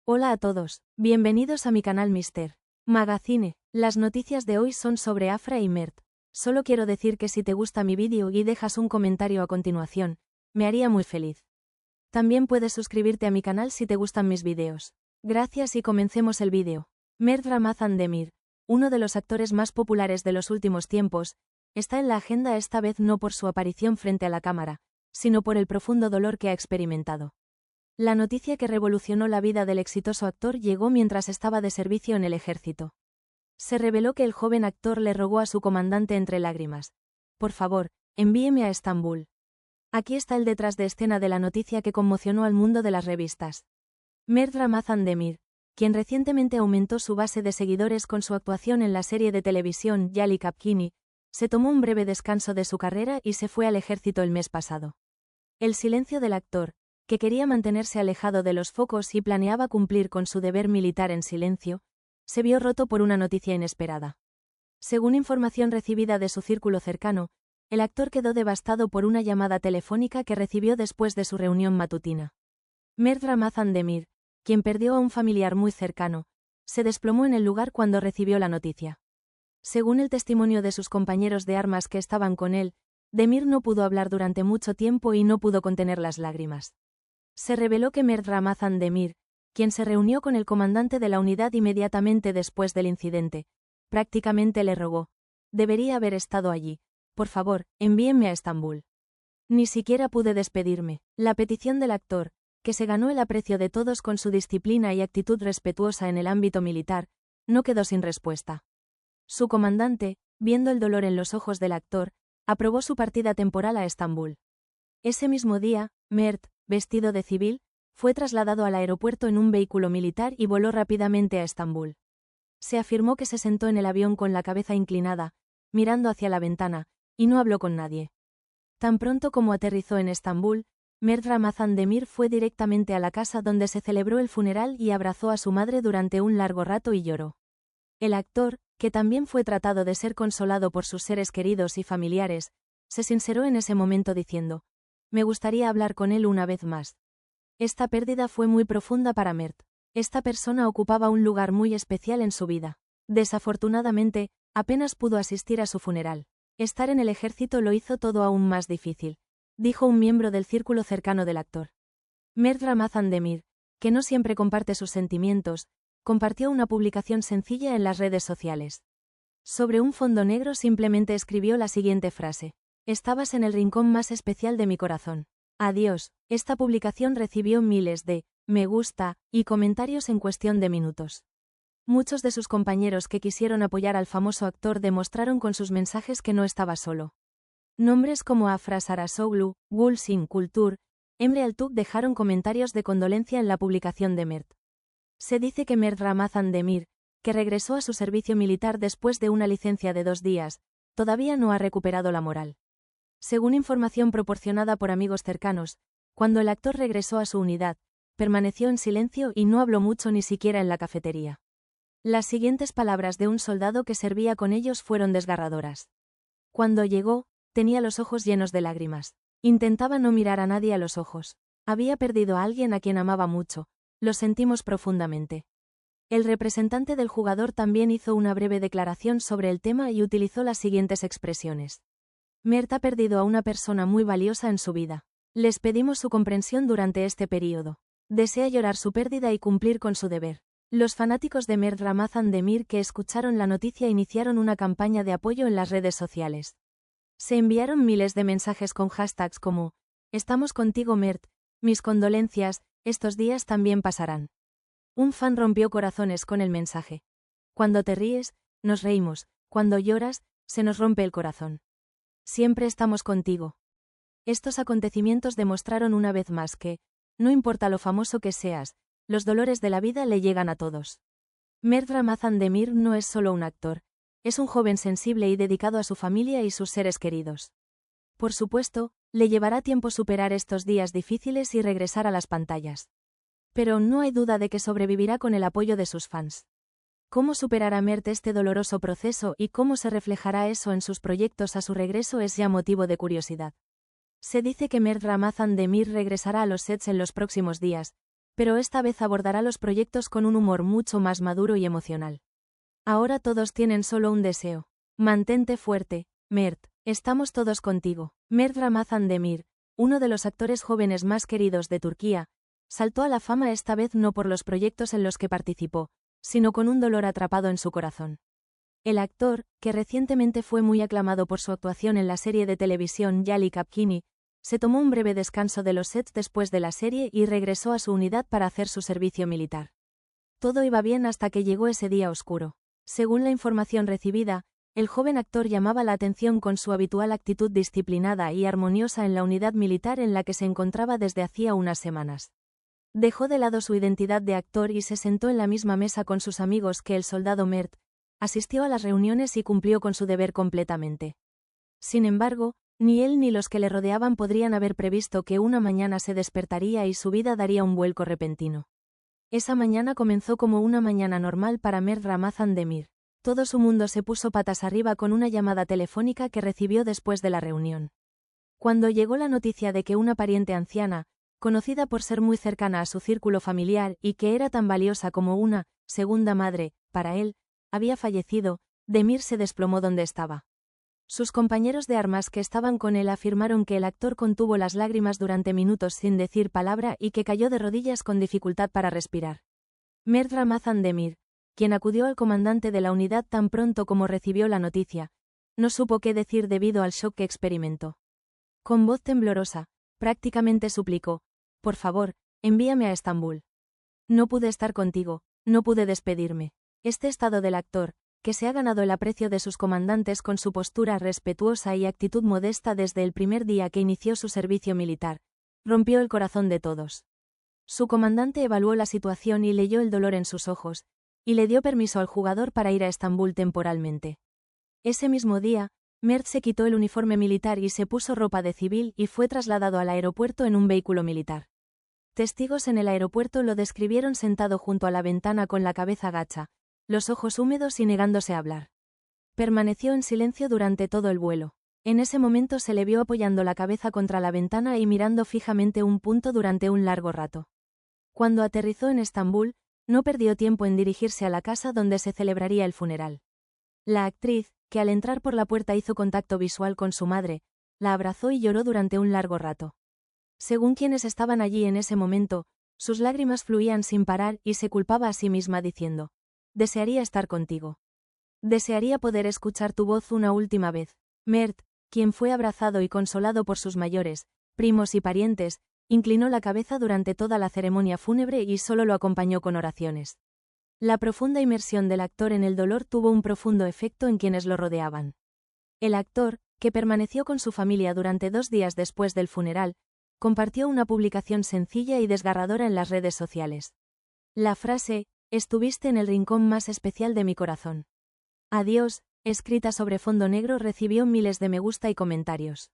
Hola a todos, bienvenidos a mi canal Mr. Magazine. Las noticias de hoy son sobre Afra y Mert. Solo quiero decir que si te gusta mi vídeo y dejas un comentario a continuación, me haría muy feliz. También puedes suscribirte a mi canal si te gustan mis vídeos. Gracias y comencemos el vídeo. Mert Ramazan Demir, uno de los actores más populares de los últimos tiempos, está en la agenda esta vez no por su aparición frente a la cámara, sino por el profundo dolor que ha experimentado. La noticia que revolucionó la vida del exitoso actor llegó mientras estaba de servicio en el ejército. Se reveló que el joven actor le rogó a su comandante entre lágrimas: «Por favor, envíeme a Estambul». Aquí está el detrás de escena de la noticia que conmocionó al mundo de las revistas. Mert Ramazan Demir, quien recientemente aumentó su base de seguidores con su actuación en la serie de televisión Yali Kapkini, se tomó un breve descanso de su carrera y se fue al ejército el mes pasado. El silencio del actor, que quería mantenerse alejado de los focos y planeaba cumplir con su deber militar en silencio, se vio roto por una noticia inesperada. Según información recibida de su círculo cercano, el actor quedó devastado por una llamada telefónica que recibió después de su reunión matutina. Mert Ramazan Demir, quien perdió a un familiar muy cercano, se desplomó en el lugar cuando recibió la noticia. Según el testimonio de sus compañeros de armas que estaban con él, Demir no pudo hablar durante mucho tiempo y no pudo contener las lágrimas. Se reveló que Mert Ramazan Demir, quien se reunió con el comandante de la unidad inmediatamente después del incidente, prácticamente le rogó: «Debería haber estado allí. Por favor, envíenme a Estambul». Ni siquiera pude despedirme. La petición del actor, que se ganó el aprecio de todos con su disciplina y actitud respetuosa en el ámbito militar, no quedó sin respuesta. Su comandante, viendo el dolor en los ojos del actor, aprobó su partida temporal a Estambul. Ese mismo día, Mert, vestido de civil, fue trasladado al aeropuerto en un vehículo militar y voló rápidamente a Estambul. Se afirmó que se sentó en el avión con la cabeza inclinada, mirando hacia la ventana, y no habló con nadie. Tan pronto como aterrizó en Estambul, Mert Ramazan Demir fue directamente a la casa donde se celebró el funeral y abrazó a su madre durante un largo rato y lloró. El actor, que también fue tratado de ser consolado por sus seres queridos y familiares, se sinceró en ese momento diciendo: «Me gustaría hablar con él una vez más». Esta pérdida fue muy profunda para Mert. Esta persona ocupaba un lugar muy especial en su vida. Desafortunadamente, apenas pudo asistir a su funeral. Estar en el ejército lo hizo todo aún más difícil, dijo un miembro del círculo cercano del actor. Mert Ramazan Demir, que no siempre comparte sus sentimientos, compartió una publicación sencilla en las redes sociales. Sobre un fondo negro simplemente escribió la siguiente frase: «Estabas en el rincón más especial de mi corazón. Adiós». Esta publicación recibió miles de me gusta y comentarios en cuestión de minutos. Muchos de sus compañeros que quisieron apoyar al famoso actor demostraron con sus mensajes que no estaba solo. Nombres como Afra Sarasoglu, Gulsin Kultur, Emre Altuk dejaron comentarios de condolencia en la publicación de Mert. Se dice que Mert Ramazan Demir, que regresó a su servicio militar después de una licencia de 2 días, todavía no ha recuperado la moral. Según información proporcionada por amigos cercanos, cuando el actor regresó a su unidad, permaneció en silencio y no habló mucho ni siquiera en la cafetería. Las siguientes palabras de un soldado que servía con ellos fueron desgarradoras. Cuando llegó, tenía los ojos llenos de lágrimas. Intentaba no mirar a nadie a los ojos. Había perdido a alguien a quien amaba mucho. Lo sentimos profundamente. El representante del jugador también hizo una breve declaración sobre el tema y utilizó las siguientes expresiones: «Mert ha perdido a una persona muy valiosa en su vida. Les pedimos su comprensión durante este periodo. Desea llorar su pérdida y cumplir con su deber». Los fanáticos de Mert Ramazan Demir que escucharon la noticia iniciaron una campaña de apoyo en las redes sociales. Se enviaron miles de mensajes con hashtags como: «Estamos contigo Mert», «Mis condolencias, estos días también pasarán». Un fan rompió corazones con el mensaje: «Cuando te ríes, nos reímos, cuando lloras, se nos rompe el corazón. Siempre estamos contigo». Estos acontecimientos demostraron una vez más que, no importa lo famoso que seas, los dolores de la vida le llegan a todos. Mert Ramazan Demir no es solo un actor, es un joven sensible y dedicado a su familia y sus seres queridos. Por supuesto, le llevará tiempo superar estos días difíciles y regresar a las pantallas. Pero no hay duda de que sobrevivirá con el apoyo de sus fans. ¿Cómo superará Mert este doloroso proceso y cómo se reflejará eso en sus proyectos a su regreso es ya motivo de curiosidad? Se dice que Mert Ramazan Demir regresará a los sets en los próximos días, pero esta vez abordará los proyectos con un humor mucho más maduro y emocional. Ahora todos tienen solo un deseo. Mantente fuerte, Mert, estamos todos contigo. Mert Ramazan Demir, uno de los actores jóvenes más queridos de Turquía, saltó a la fama esta vez no por los proyectos en los que participó, sino con un dolor atrapado en su corazón. El actor, que recientemente fue muy aclamado por su actuación en la serie de televisión Yali Kapkini, se tomó un breve descanso de los sets después de la serie y regresó a su unidad para hacer su servicio militar. Todo iba bien hasta que llegó ese día oscuro. Según la información recibida, el joven actor llamaba la atención con su habitual actitud disciplinada y armoniosa en la unidad militar en la que se encontraba desde hacía unas semanas. Dejó de lado su identidad de actor y se sentó en la misma mesa con sus amigos que el soldado Mert, asistió a las reuniones y cumplió con su deber completamente. Sin embargo, ni él ni los que le rodeaban podrían haber previsto que una mañana se despertaría y su vida daría un vuelco repentino. Esa mañana comenzó como una mañana normal para Mert Ramazan Demir. Todo su mundo se puso patas arriba con una llamada telefónica que recibió después de la reunión. Cuando llegó la noticia de que una pariente anciana, conocida por ser muy cercana a su círculo familiar y que era tan valiosa como una segunda madre, para él, había fallecido, Demir se desplomó donde estaba. Sus compañeros de armas que estaban con él afirmaron que el actor contuvo las lágrimas durante minutos sin decir palabra y que cayó de rodillas con dificultad para respirar. Mert Ramazan Demir, quien acudió al comandante de la unidad tan pronto como recibió la noticia, no supo qué decir debido al shock que experimentó. Con voz temblorosa, prácticamente suplicó: «Por favor, envíame a Estambul. No pude estar contigo, no pude despedirme». Este estado del actor, que se ha ganado el aprecio de sus comandantes con su postura respetuosa y actitud modesta desde el primer día que inició su servicio militar, rompió el corazón de todos. Su comandante evaluó la situación y leyó el dolor en sus ojos, y le dio permiso al jugador para ir a Estambul temporalmente. Ese mismo día, Mert se quitó el uniforme militar y se puso ropa de civil y fue trasladado al aeropuerto en un vehículo militar. Testigos en el aeropuerto lo describieron sentado junto a la ventana con la cabeza gacha, los ojos húmedos y negándose a hablar. Permaneció en silencio durante todo el vuelo. En ese momento se le vio apoyando la cabeza contra la ventana y mirando fijamente un punto durante un largo rato. Cuando aterrizó en Estambul, no perdió tiempo en dirigirse a la casa donde se celebraría el funeral. La actriz, que al entrar por la puerta hizo contacto visual con su madre, la abrazó y lloró durante un largo rato. Según quienes estaban allí en ese momento, sus lágrimas fluían sin parar y se culpaba a sí misma diciendo: «Desearía estar contigo. Desearía poder escuchar tu voz una última vez». Mert, quien fue abrazado y consolado por sus mayores, primos y parientes, inclinó la cabeza durante toda la ceremonia fúnebre y solo lo acompañó con oraciones. La profunda inmersión del actor en el dolor tuvo un profundo efecto en quienes lo rodeaban. El actor, que permaneció con su familia durante 2 días después del funeral, compartió una publicación sencilla y desgarradora en las redes sociales. La frase: «Estuviste en el rincón más especial de mi corazón. Adiós», escrita sobre fondo negro, recibió miles de me gusta y comentarios.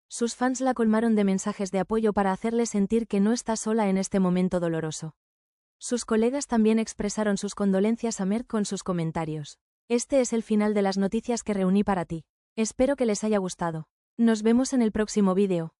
Sus fans la colmaron de mensajes de apoyo para hacerle sentir que no está sola en este momento doloroso. Sus colegas también expresaron sus condolencias a Mert con sus comentarios. Este es el final de las noticias que reuní para ti. Espero que les haya gustado. Nos vemos en el próximo vídeo.